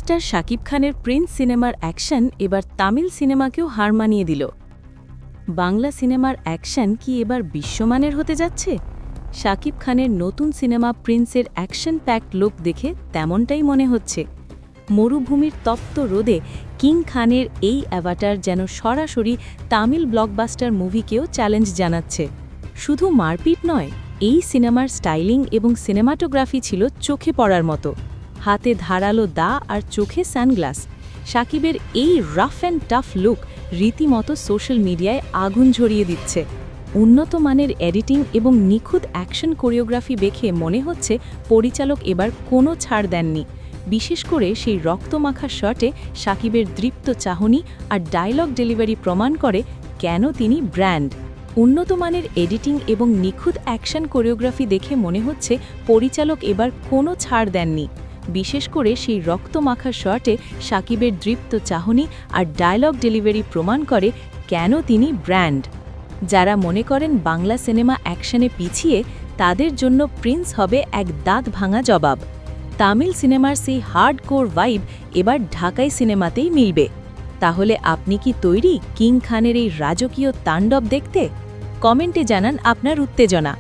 Superstar Shakib খানের Prince সিনেমার action এবার তামিল সিনেমাকেও হার মানিয়ে দিল। বাংলা সিনেমার অ্যাকশন কি এবার বিশ্বমানের হতে যাচ্ছে? শাকিব খানের নতুন সিনেমা প্রিন্সের অ্যাকশন প্যাকড লুক দেখে তেমনটাই মনে হচ্ছে। মরুভূমির তপ্ত রোদে কিং খানের এই অ্যাভাটার যেন সরাসরি তামিল ব্লকবাস্টার মুভিকেও চ্যালেঞ্জ জানাচ্ছে। শুধু মারপিট নয়, এই সিনেমার স্টাইলিং এবং সিনেমাটোগ্রাফি ছিল চোখে পড়ার মতো। হাতে ধারালো দা আর চোখে সানগ্লাস, শাকিবের এই রাফ অ্যান্ড টাফ লুক রীতিমতো সোশ্যাল মিডিয়ায় আগুন ঝরিয়ে দিচ্ছে। উন্নত মানের এডিটিং এবং নিখুঁত অ্যাকশন কোরিওগ্রাফি দেখে মনে হচ্ছে পরিচালক এবার কোনো ছাড় দেননি। বিশেষ করে সেই রক্তমাখা শটে শাকিবের দৃপ্ত চাহনি আর ডায়লগ ডেলিভারি প্রমাণ করে কেন তিনি ব্র্যান্ড। উন্নত মানের এডিটিং এবং নিখুঁত অ্যাকশন কোরিওগ্রাফি দেখে মনে হচ্ছে পরিচালক এবার কোনো ছাড় দেননি। বিশেষ করে সেই রক্তমাখা শটে শাকিবের দৃপ্ত চাহনি আর ডায়লগ ডেলিভারি প্রমাণ করে কেন তিনি ব্র্যান্ড। যারা মনে করেন বাংলা সিনেমা অ্যাকশনে পিছিয়ে, তাদের জন্য প্রিন্স হবে এক দাঁত ভাঙা জবাব। তামিল সিনেমার সেই হার্ডকোর ভাইব এবার ঢাকাই সিনেমাতেই মিলবে। তাহলে আপনি কি তৈরি কিং খানের এই রাজকীয় তাণ্ডব দেখতে? কমেন্টে জানান আপনার উত্তেজনা।